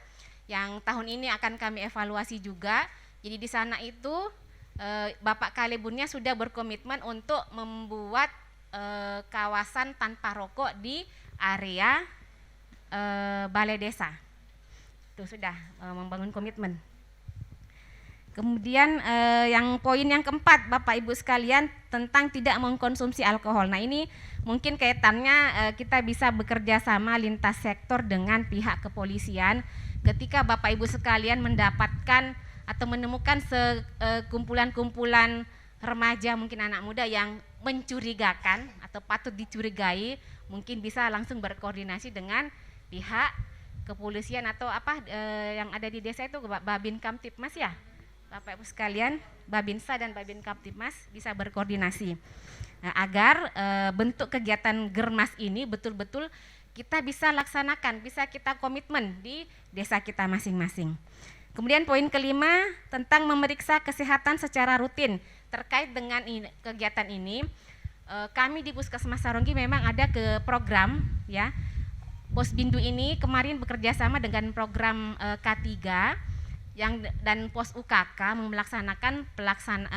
yang tahun ini akan kami evaluasi juga. Jadi di sana itu Bapak Kalibunnya sudah berkomitmen untuk membuat kawasan tanpa rokok di area balai desa. Itu sudah membangun komitmen. Kemudian yang poin yang keempat Bapak Ibu sekalian tentang tidak mengkonsumsi alkohol. Nah ini mungkin kaitannya kita bisa bekerja sama lintas sektor dengan pihak kepolisian ketika Bapak Ibu sekalian mendapatkan atau menemukan kumpulan-kumpulan remaja mungkin anak muda yang mencurigakan atau patut dicurigai, mungkin bisa langsung berkoordinasi dengan pihak kepolisian atau yang ada di desa itu Babin Kamtibmas ya. Bapak Ibu sekalian, Babinsa dan Babin Kamtibmas bisa berkoordinasi agar bentuk kegiatan Germas ini betul-betul kita bisa laksanakan, bisa kita komitmen di desa kita masing-masing. Kemudian poin kelima tentang memeriksa kesehatan secara rutin. Terkait dengan kegiatan ini, kami di Puskesmas Saronggi memang ada ke program ya. Posbindu ini kemarin bekerja sama dengan program K3 dan Pos UKK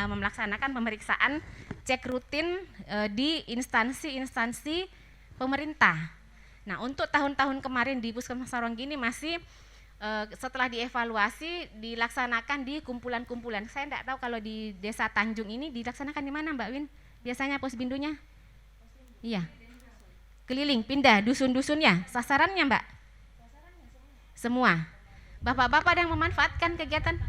melaksanakan pemeriksaan cek rutin di instansi-instansi pemerintah. Nah, untuk tahun-tahun kemarin di Puskesmas Saronggi ini masih setelah dievaluasi dilaksanakan di kumpulan-kumpulan. Saya tidak tahu kalau di Desa Tanjung ini dilaksanakan di mana Mbak Win? Biasanya posbindunya? Iya. Keliling, pindah dusun-dusunnya. Sasarannya Mbak? Semua. Bapak-bapak yang memanfaatkan kegiatan?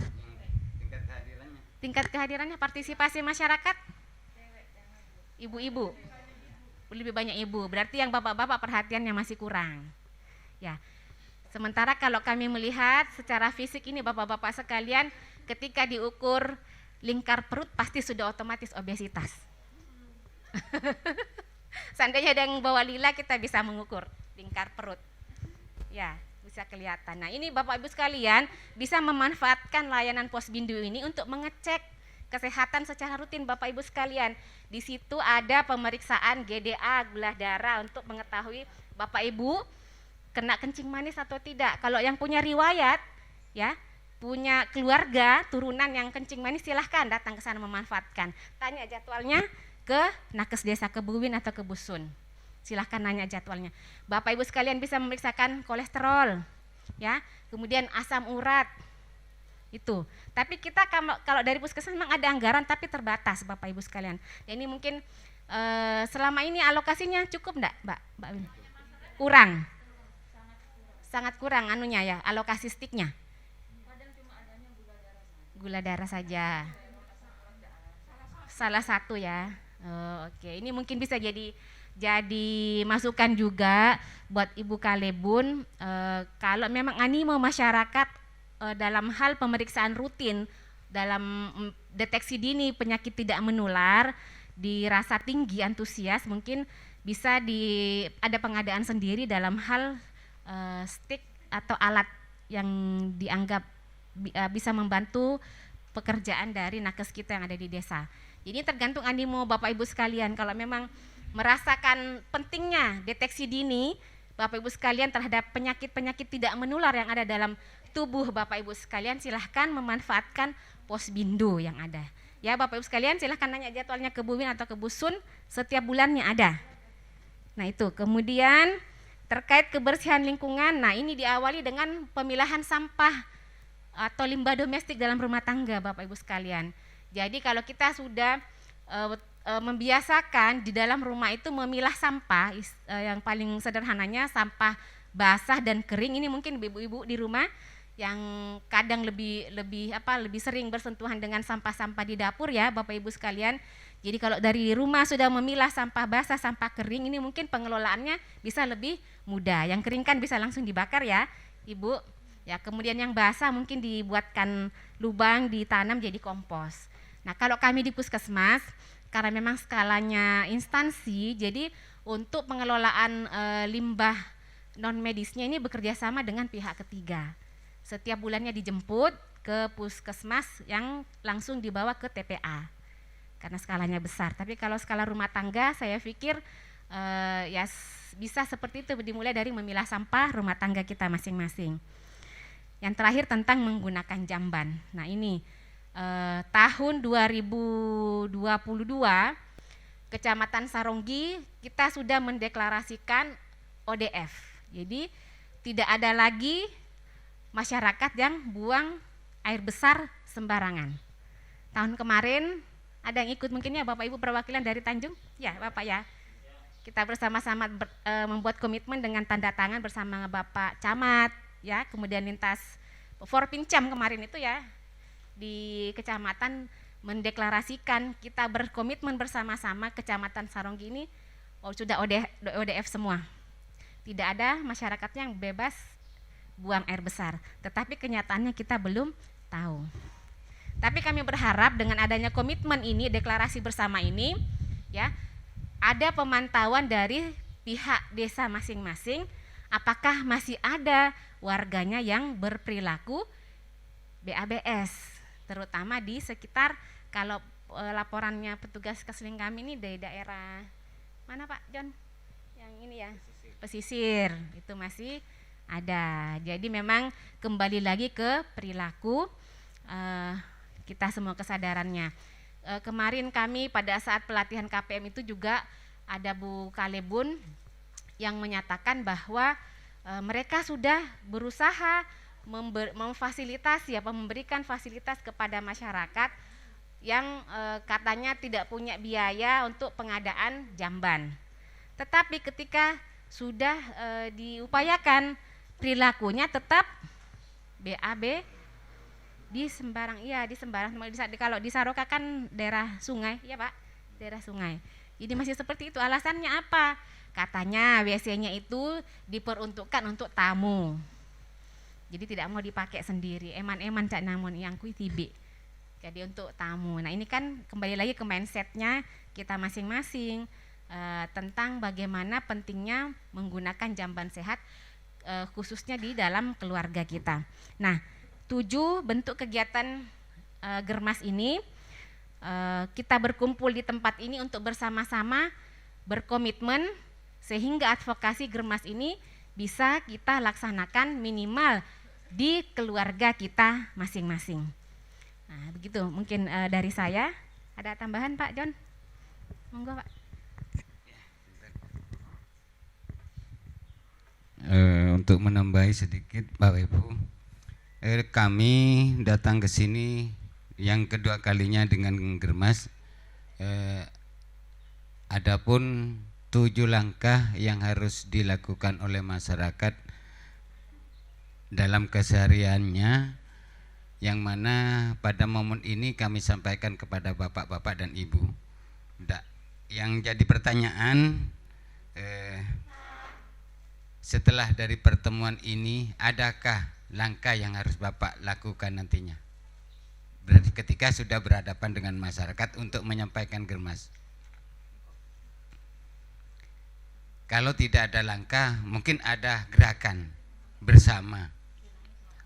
Tingkat kehadirannya, partisipasi masyarakat? Ibu-ibu? Lebih banyak ibu, berarti yang bapak-bapak perhatiannya masih kurang. Ya. Sementara kalau kami melihat secara fisik ini bapak-bapak sekalian ketika diukur lingkar perut pasti sudah otomatis obesitas. Seandainya ada yang bawa lila kita bisa mengukur lingkar perut. Ya, bisa kelihatan. Nah, ini Bapak Ibu sekalian bisa memanfaatkan layanan Posbindu ini untuk mengecek kesehatan secara rutin Bapak Ibu sekalian. Di situ ada pemeriksaan GDA, gula darah untuk mengetahui Bapak Ibu kena kencing manis atau tidak. Kalau yang punya riwayat ya, punya keluarga turunan yang kencing manis silahkan datang ke sana memanfaatkan. Tanya jadwalnya ke Nakes Desa Kebuwin atau ke Busun. Silahkan nanya jadwalnya. Bapak Ibu sekalian bisa memeriksakan kolesterol, ya, kemudian asam urat, itu. Tapi kita kalau dari puskesmas memang ada anggaran tapi terbatas Bapak Ibu sekalian. Ya, ini mungkin selama ini alokasinya cukup enggak Mbak Win? Kurang. Sangat kurang anunya ya, alokasi stiknya. Gula darah saja. Salah satu ya. Oke, ini mungkin bisa jadi masukan juga buat Ibu Kalebun kalau memang animo masyarakat dalam hal pemeriksaan rutin dalam deteksi dini penyakit tidak menular dirasa tinggi antusias, mungkin bisa ada pengadaan sendiri dalam hal stick atau alat yang dianggap bisa membantu pekerjaan dari nakes kita yang ada di desa. Jadi tergantung animo Bapak Ibu sekalian. Kalau memang merasakan pentingnya deteksi dini Bapak Ibu sekalian terhadap penyakit-penyakit tidak menular yang ada dalam tubuh Bapak Ibu sekalian, silahkan memanfaatkan Posbindu yang ada. Ya Bapak Ibu sekalian, silahkan nanya jadwalnya ke Buwin atau ke Busun, setiap bulannya ada. Nah itu, kemudian terkait kebersihan lingkungan, nah ini diawali dengan pemilahan sampah atau limbah domestik dalam rumah tangga Bapak Ibu sekalian. Jadi kalau kita sudah membiasakan di dalam rumah itu memilah sampah, yang paling sederhananya sampah basah dan kering, ini mungkin ibu-ibu di rumah yang kadang lebih sering bersentuhan dengan sampah-sampah di dapur ya Bapak Ibu sekalian. Jadi kalau dari rumah sudah memilah sampah basah, sampah kering, ini mungkin pengelolaannya bisa lebih mudah. Yang kering kan bisa langsung dibakar ya Ibu. Ya, kemudian yang basah mungkin dibuatkan lubang, ditanam jadi kompos. Nah, kalau kami di Puskesmas, karena memang skalanya instansi, jadi untuk pengelolaan limbah non medisnya ini bekerja sama dengan pihak ketiga. Setiap bulannya dijemput ke Puskesmas yang langsung dibawa ke TPA karena skalanya besar. Tapi kalau skala rumah tangga saya pikir ya bisa seperti itu, dimulai dari memilah sampah rumah tangga kita masing-masing. Yang terakhir tentang menggunakan jamban. Nah ini tahun 2022 Kecamatan Saronggi kita sudah mendeklarasikan ODF. Jadi tidak ada lagi masyarakat yang buang air besar sembarangan. Tahun kemarin ada yang ikut mungkin ya Bapak Ibu perwakilan dari Tanjung? Ya Bapak ya. Kita bersama-sama membuat komitmen dengan tanda tangan bersama Bapak Camat ya, kemudian lintas Forpincam kemarin itu ya di kecamatan mendeklarasikan kita berkomitmen bersama-sama Kecamatan Saronggi ini sudah ODF semua. Tidak ada masyarakat yang bebas buang air besar, tetapi kenyataannya kita belum tahu. Tapi kami berharap dengan adanya komitmen ini, deklarasi bersama ini, ya, ada pemantauan dari pihak desa masing-masing, apakah masih ada warganya yang berperilaku BABS, terutama di sekitar kalau laporannya petugas Kesling kami ini dari daerah mana Pak John? Yang ini ya, pesisir itu masih ada. Jadi memang kembali lagi ke perilaku kita semua kesadarannya. Kemarin kami pada saat pelatihan KPM itu juga ada Bu Kalebun yang menyatakan bahwa mereka sudah berusaha memfasilitasi memberikan fasilitas kepada masyarakat yang katanya tidak punya biaya untuk pengadaan jamban. Tetapi ketika sudah diupayakan perilakunya tetap BAB di sembarang, kalau di Saroka kan daerah sungai ya Pak, daerah sungai. Jadi masih seperti itu. Alasannya apa? Katanya WC-nya itu diperuntukkan untuk tamu. Jadi tidak mau dipakai sendiri. Eman-eman cak namun yang kui tibi. Jadi untuk tamu. Nah ini kan kembali lagi ke mindsetnya kita masing-masing tentang bagaimana pentingnya menggunakan jamban sehat khususnya di dalam keluarga kita. Nah 7 bentuk kegiatan Germas ini kita berkumpul di tempat ini untuk bersama-sama berkomitmen sehingga advokasi Germas ini bisa kita laksanakan minimal di keluarga kita masing-masing. Nah, begitu mungkin dari saya. Ada tambahan Pak John? Monggo Pak. Untuk menambahi sedikit Bapak Ibu, kami datang ke sini yang kedua kalinya dengan Germas. Adapun 7 langkah yang harus dilakukan oleh masyarakat dalam kesehariannya, yang mana pada momen ini kami sampaikan kepada bapak-bapak dan ibu. Yang jadi pertanyaan, setelah dari pertemuan ini adakah langkah yang harus Bapak lakukan nantinya? Berarti ketika sudah berhadapan dengan masyarakat untuk menyampaikan Germas. Kalau tidak ada langkah, mungkin ada gerakan bersama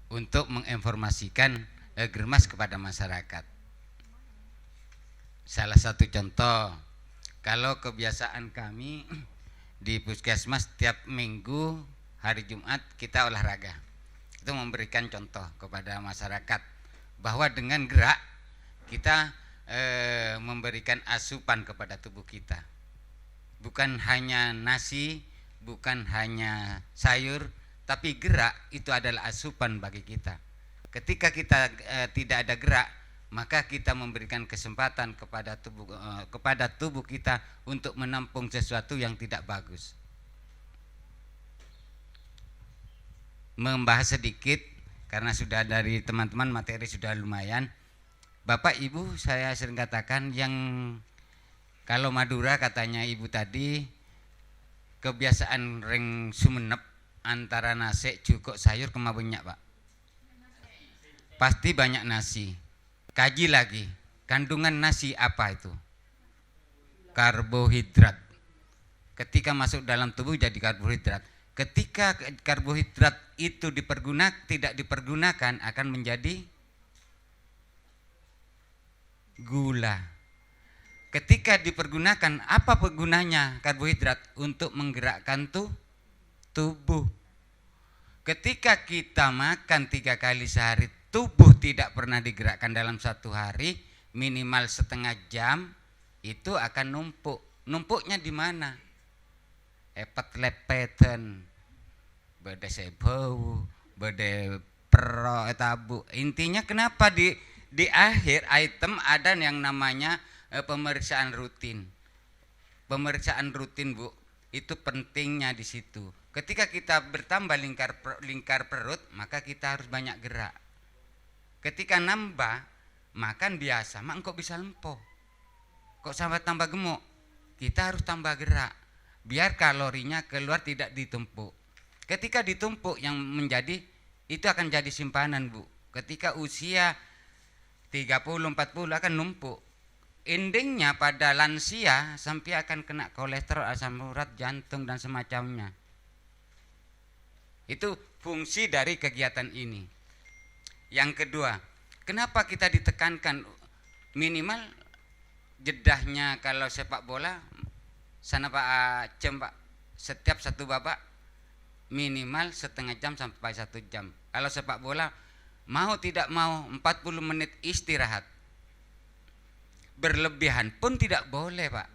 untuk menginformasikan Germas kepada masyarakat. Salah satu contoh, kalau kebiasaan kami di Puskesmas tiap minggu hari Jumat kita olahraga. Itu memberikan contoh kepada masyarakat bahwa dengan gerak kita memberikan asupan kepada tubuh kita. Bukan hanya nasi, bukan hanya sayur, tapi gerak itu adalah asupan bagi kita. Ketika kita tidak ada gerak, maka kita memberikan kesempatan kepada tubuh kita untuk menampung sesuatu yang tidak bagus. Membahas sedikit karena sudah dari teman-teman materi sudah lumayan. Bapak Ibu saya sering katakan yang kalau Madura katanya Ibu tadi kebiasaan ring sumenep antara nasi cukup sayur kema banyak Pak. Pasti banyak nasi. Kaji lagi, kandungan nasi apa itu? Karbohidrat. Ketika masuk dalam tubuh jadi karbohidrat. Ketika karbohidrat itu tidak dipergunakan akan menjadi gula. Ketika dipergunakan, apa gunanya karbohidrat? Untuk menggerakkan tubuh. Ketika kita makan 3 kali sehari, tubuh tidak pernah digerakkan dalam 1 hari, minimal setengah jam, itu akan numpuk. Numpuknya di mana? Epet lepeten, bede sebau, bede pero tabu. Intinya kenapa Di akhir item ada yang namanya pemeriksaan rutin. Pemeriksaan rutin, Bu, itu pentingnya di situ. Ketika kita bertambah lingkar perut, maka kita harus banyak gerak. Ketika nambah makan biasa, mak kok bisa lempoh? Kok sampai tambah gemuk? Kita harus tambah gerak, biar kalorinya keluar tidak ditumpuk. Ketika ditumpuk yang menjadi, itu akan jadi simpanan, Bu. Ketika usia 30-40 akan numpuk. Endingnya pada lansia sampai akan kena kolesterol, asam urat, jantung dan semacamnya. Itu fungsi dari kegiatan ini. Yang kedua, kenapa kita ditekankan minimal jedahnya kalau sepak bola sana Pak Cem, Pak, setiap satu babak minimal setengah jam sampai 1 jam. Kalau sepak bola mau tidak mau 40 menit istirahat. Berlebihan pun tidak boleh, Pak.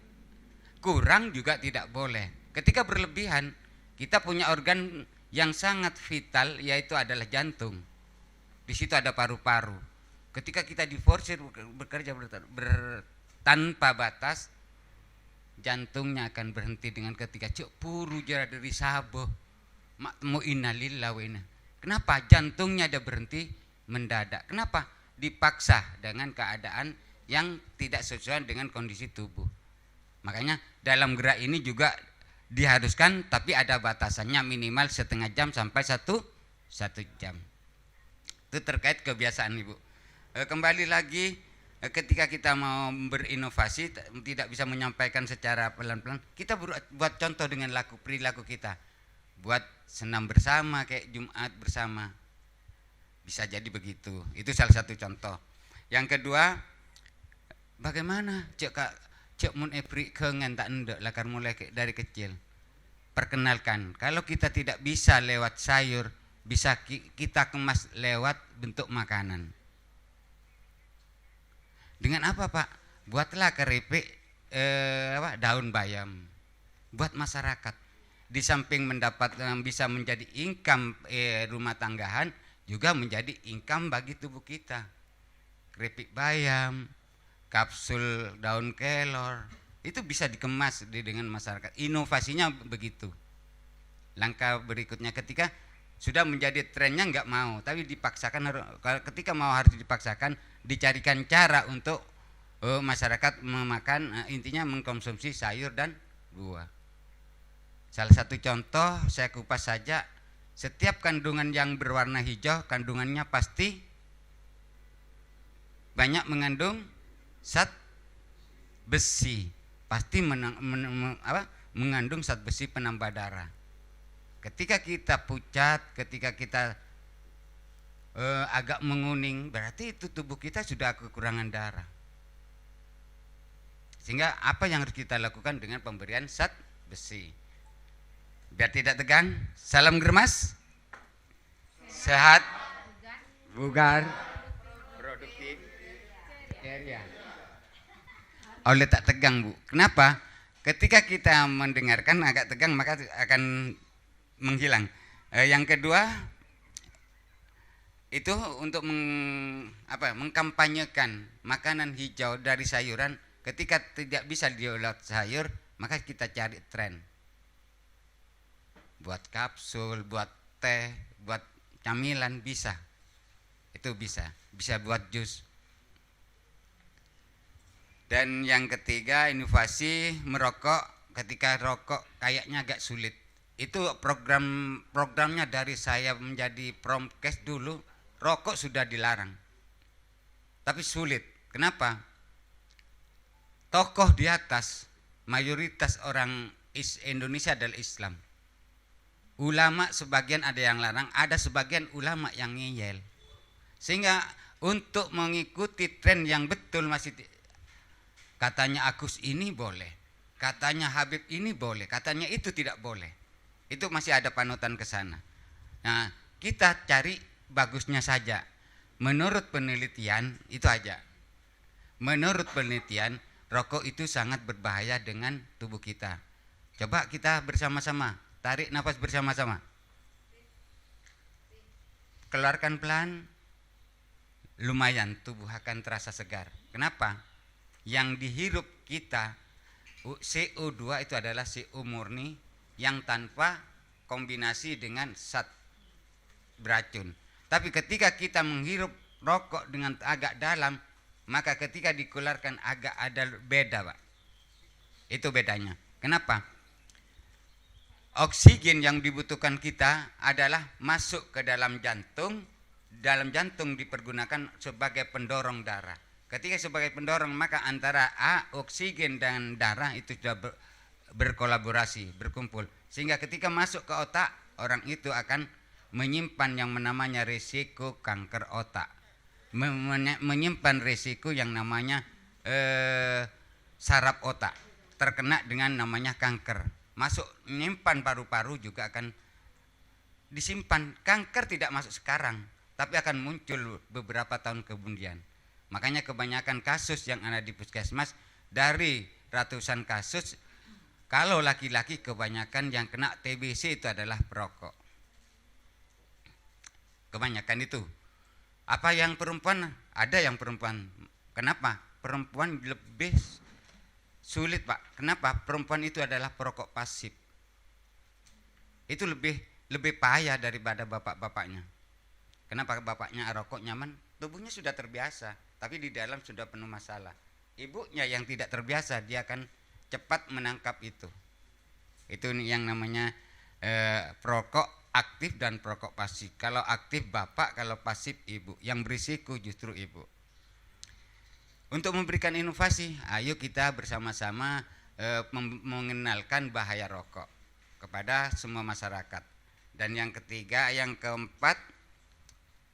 Kurang juga tidak boleh. Ketika berlebihan, kita punya organ yang sangat vital, yaitu adalah jantung. Di situ ada paru-paru. Ketika kita diforsir bekerja tanpa batas, jantungnya akan berhenti dengan ketika cuk puru jara dari saboh makmu innalillah wa inna. Kenapa jantungnya ada berhenti mendadak? Kenapa? Dipaksa dengan keadaan yang tidak sesuai dengan kondisi tubuh. Makanya dalam gerak ini juga diharuskan, tapi ada batasannya, minimal setengah jam sampai satu jam. Itu terkait kebiasaan, Ibu. Kembali lagi, ketika kita mau berinovasi tidak bisa menyampaikan secara pelan-pelan, kita buat contoh dengan perilaku kita. Buat senam bersama kayak Jumat bersama, bisa jadi begitu. Itu salah satu contoh. Yang kedua, bagaimana cek mun epri kengen tak ndek lakar mulai dari kecil. Perkenalkan, kalau kita tidak bisa lewat sayur, bisa kita kemas lewat bentuk makanan. Dengan apa, Pak? Buatlah keripik daun bayam. Buat masyarakat. Di samping mendapat bisa menjadi income rumah tanggahan, juga menjadi income bagi tubuh kita. Keripik bayam, kapsul daun kelor, itu bisa dikemas dengan masyarakat. Inovasinya begitu. Langkah berikutnya ketika sudah menjadi trennya nggak mau, tapi dipaksakan, ketika mau harus dipaksakan, dicarikan cara untuk masyarakat memakan, intinya mengkonsumsi sayur dan buah. Salah satu contoh saya kupas saja, setiap kandungan yang berwarna hijau kandungannya pasti banyak mengandung zat besi, pasti mengandung zat besi penambah darah. Ketika kita pucat, ketika kita agak menguning, berarti itu tubuh kita sudah kekurangan darah. Sehingga apa yang harus kita lakukan dengan pemberian zat besi? Biar tidak tegang, salam germas, sehat, bugar, produktif, ceria. Oleh tak tegang, Bu. Kenapa? Ketika kita mendengarkan agak tegang, maka akan menghilang. Yang kedua, itu untuk mengkampanyekan makanan hijau dari sayuran. Ketika tidak bisa diolah sayur, maka kita cari tren. Buat kapsul, buat teh, buat camilan bisa. Itu bisa buat jus. Dan yang ketiga, inovasi merokok. Ketika rokok kayaknya agak sulit. Itu programnya dari saya menjadi promkes dulu, rokok sudah dilarang. Tapi sulit. Kenapa? Tokoh di atas, mayoritas orang Indonesia adalah Islam. Ulama sebagian ada yang larang, ada sebagian ulama yang ngeyel. Sehingga untuk mengikuti tren yang betul masih katanya Agus ini boleh, katanya Habib ini boleh, katanya itu tidak boleh. Itu masih ada panutan ke sana. Nah, kita cari bagusnya saja. Menurut penelitian itu aja. Menurut penelitian, rokok itu sangat berbahaya dengan tubuh kita. Coba kita bersama-sama tarik nafas bersama-sama. Keluarkan pelan. lumayan tubuh akan terasa segar. Kenapa? Yang dihirup kita CO2 itu adalah CO murni yang tanpa kombinasi dengan zat beracun. Tapi ketika kita menghirup rokok dengan agak dalam, maka ketika dikeluarkan agak ada beda, Pak. Itu bedanya. Kenapa? Oksigen yang dibutuhkan kita adalah masuk ke dalam jantung. Dalam jantung dipergunakan sebagai pendorong darah. Ketika sebagai pendorong, maka antara oksigen dan darah itu sudah berkolaborasi, berkumpul. Sehingga ketika masuk ke otak, orang itu akan menyimpan yang namanya risiko kanker otak. Menyimpan risiko yang namanya saraf otak. Terkena dengan namanya kanker. Masuk menyimpan paru-paru juga akan disimpan. Kanker tidak masuk sekarang, tapi akan muncul beberapa tahun kemudian. Makanya kebanyakan kasus yang ada di puskesmas, dari ratusan kasus, kalau laki-laki kebanyakan yang kena TBC itu adalah perokok. Kebanyakan itu. Apa yang perempuan? Ada yang perempuan. Kenapa? Perempuan lebih sulit, Pak. Kenapa? Perempuan itu adalah perokok pasif. Itu lebih payah daripada bapak-bapaknya. Kenapa? Bapaknya rokok nyaman, tubuhnya sudah terbiasa, tapi di dalam sudah penuh masalah. Ibunya yang tidak terbiasa, dia akan cepat menangkap itu. Itu yang namanya perokok aktif dan perokok pasif. Kalau aktif bapak, kalau pasif ibu. Yang berisiko justru ibu. Untuk memberikan inovasi, ayo kita bersama-sama mengenalkan bahaya rokok kepada semua masyarakat. Dan yang ketiga, yang keempat,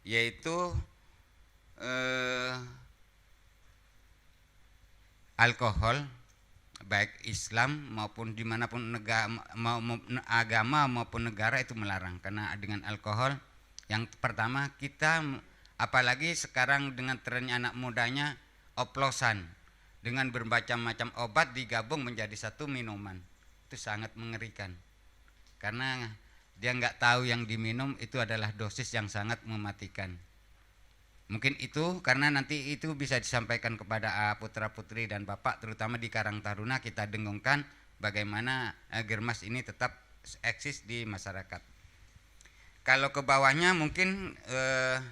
yaitu alkohol, baik Islam maupun dimanapun agama maupun negara itu melarang. Karena dengan alkohol, yang pertama kita, apalagi sekarang dengan trennya anak mudanya, oplosan dengan bermacam-macam obat digabung menjadi satu minuman, itu sangat mengerikan. Karena dia nggak tahu yang diminum itu adalah dosis yang sangat mematikan. Mungkin itu karena nanti itu bisa disampaikan kepada putra putri dan bapak, terutama di Karang Taruna kita dengungkan bagaimana Germas ini tetap eksis di masyarakat. Kalau ke bawahnya mungkin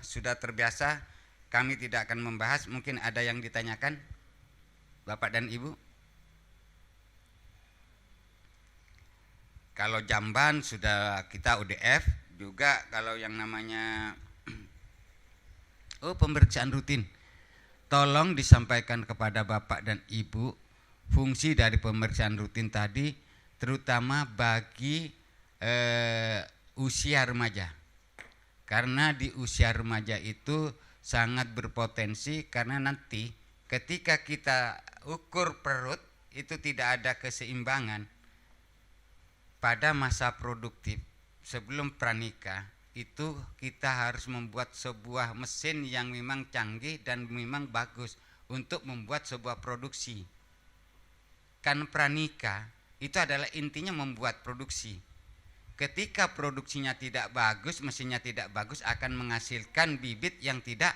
sudah terbiasa, kami tidak akan membahas. Mungkin ada yang ditanyakan bapak dan ibu. Kalau jamban sudah kita UDF juga. Kalau yang namanya pemeriksaan rutin, tolong disampaikan kepada bapak dan ibu fungsi dari pemeriksaan rutin tadi, terutama bagi usia remaja. Karena di usia remaja itu sangat berpotensi, karena nanti ketika kita ukur perut itu tidak ada keseimbangan. Pada masa produktif sebelum pranikah itu kita harus membuat sebuah mesin yang memang canggih dan memang bagus untuk membuat sebuah produksi. Kan pranikah itu adalah intinya membuat produksi. Ketika produksinya tidak bagus, mesinnya tidak bagus, akan menghasilkan bibit yang tidak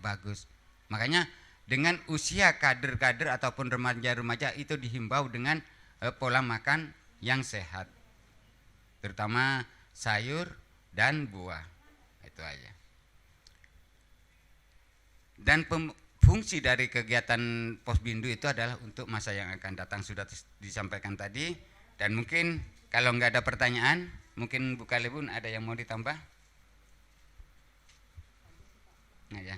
bagus. Makanya dengan usia kader-kader ataupun remaja-remaja itu dihimbau dengan pola makan yang sehat, terutama sayur dan buah. Itu aja. Dan fungsi dari kegiatan Posbindu itu adalah untuk masa yang akan datang, sudah disampaikan tadi. Dan mungkin kalau nggak ada pertanyaan, mungkin Bu Kalebun ada yang mau ditambah? Nah ya.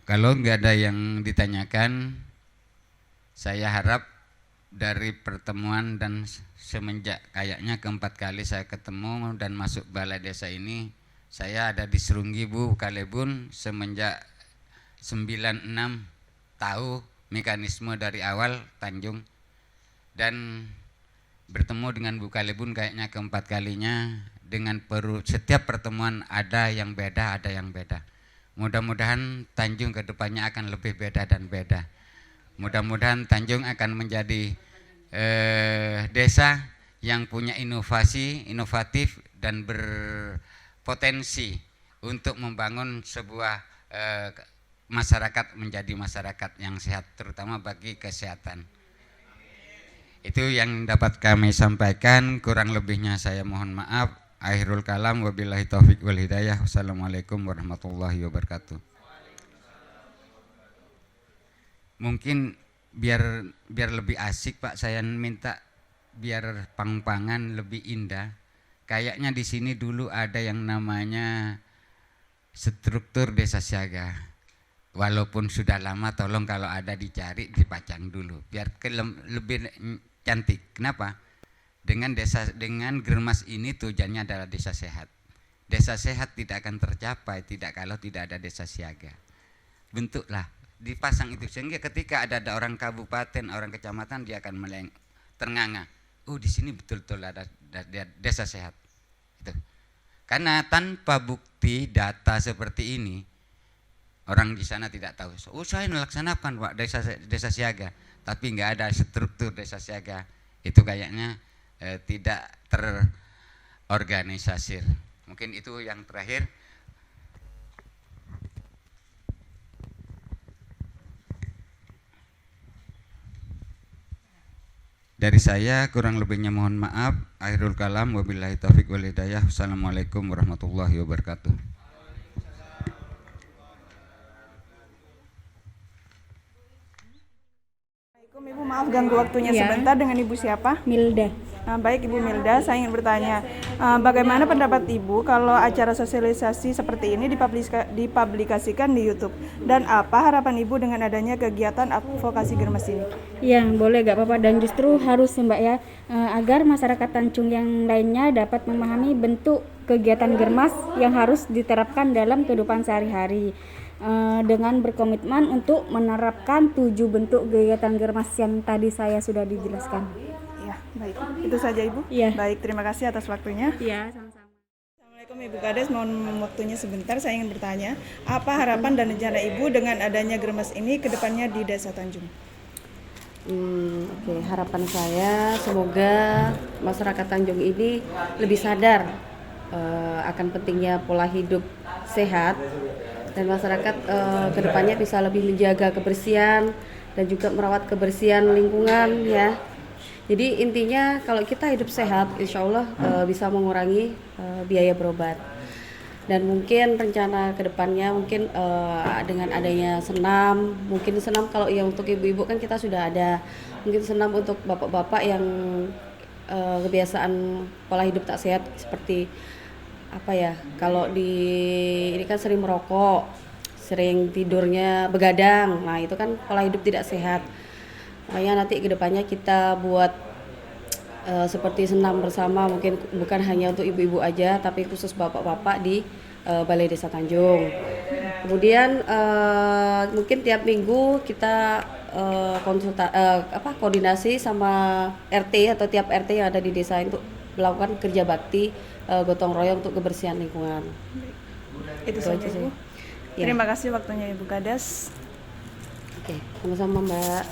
Kalau nggak ada yang ditanyakan, saya harap dari pertemuan dan semenjak kayaknya keempat kali saya ketemu dan masuk balai desa ini, saya ada di Serunggi Bu Kalebun semenjak 96, tahu mekanisme dari awal Tanjung, dan bertemu dengan Bu Kalebun kayaknya keempat kalinya. Dengan setiap pertemuan ada yang beda. Mudah-mudahan Tanjung ke depannya akan lebih beda dan beda. Mudah-mudahan Tanjung akan menjadi desa yang punya inovatif dan berpotensi untuk membangun sebuah masyarakat menjadi masyarakat yang sehat, terutama bagi kesehatan. Itu yang dapat kami sampaikan, kurang lebihnya saya mohon maaf. Akhirul kalam, wabillahi taufik wal hidayah. Wassalamualaikum warahmatullahi wabarakatuh. Mungkin biar lebih asik Pak, saya minta biar pang-pangan lebih indah. Kayaknya di sini dulu ada yang namanya struktur desa siaga. Walaupun sudah lama, tolong kalau ada dicari, dipajang dulu biar lebih cantik. Kenapa? Dengan Germas ini tujuannya adalah desa sehat. Desa sehat tidak akan tercapai kalau tidak ada desa siaga. Bentuklah dipasang itu sehingga ketika ada orang kabupaten, orang kecamatan, dia akan ternganga. Oh, di sini betul-betul ada desa sehat. Itu. Karena tanpa bukti data seperti ini, orang di sana tidak tahu. Oh, saya melaksanakan Pak desa siaga, tapi nggak ada struktur desa siaga. Itu kayaknya tidak terorganisir. Mungkin itu yang terakhir. Dari saya kurang lebihnya mohon maaf. Akhirul kalam, wabillahi taufik wal hidayah. Wassalamualaikum warahmatullahi wabarakatuh. Ibu, maaf ganggu waktunya sebentar. Dengan Ibu siapa? Milda. Baik Ibu Milda, saya ingin bertanya, bagaimana pendapat Ibu kalau acara sosialisasi seperti ini dipublikasikan di YouTube? Dan apa harapan Ibu dengan adanya kegiatan advokasi Germas ini? Ya, boleh gak apa-apa, dan justru harus Mbak ya, agar masyarakat Tanjung yang lainnya dapat memahami bentuk kegiatan Germas yang harus diterapkan dalam kehidupan sehari-hari. Dengan berkomitmen untuk menerapkan 7 bentuk kegiatan Germas yang tadi saya sudah dijelaskan. Ya, baik. Itu saja Ibu. Ya. Baik, terima kasih atas waktunya. Ya, sama-sama. Assalamualaikum Ibu Kades, mohon waktunya sebentar. Saya ingin bertanya, apa harapan dan rencana Ibu dengan adanya Germas ini ke depannya di Desa Tanjung? Oke, harapan saya semoga masyarakat Tanjung ini lebih sadar akan pentingnya pola hidup sehat, dan masyarakat kedepannya bisa lebih menjaga kebersihan dan juga merawat kebersihan lingkungan ya. Jadi intinya kalau kita hidup sehat, insya Allah bisa mengurangi biaya berobat. Dan mungkin rencana kedepannya mungkin dengan adanya senam, mungkin senam kalau yang untuk ibu-ibu kan kita sudah ada, mungkin senam untuk bapak-bapak yang kebiasaan pola hidup tak sehat seperti apa ya, kalau ini kan sering merokok, sering tidurnya begadang, nah itu kan pola hidup tidak sehat. Makanya nanti kedepannya kita buat seperti senam bersama, mungkin bukan hanya untuk ibu-ibu aja, tapi khusus bapak-bapak di Balai Desa Tanjung. Kemudian mungkin tiap minggu kita koordinasi sama RT atau tiap RT yang ada di desa untuk melakukan kerja bakti gotong royong untuk kebersihan lingkungan. Itu saja Ibu. Ya. Terima kasih waktunya Ibu Kades. Oke, sama-sama Mbak.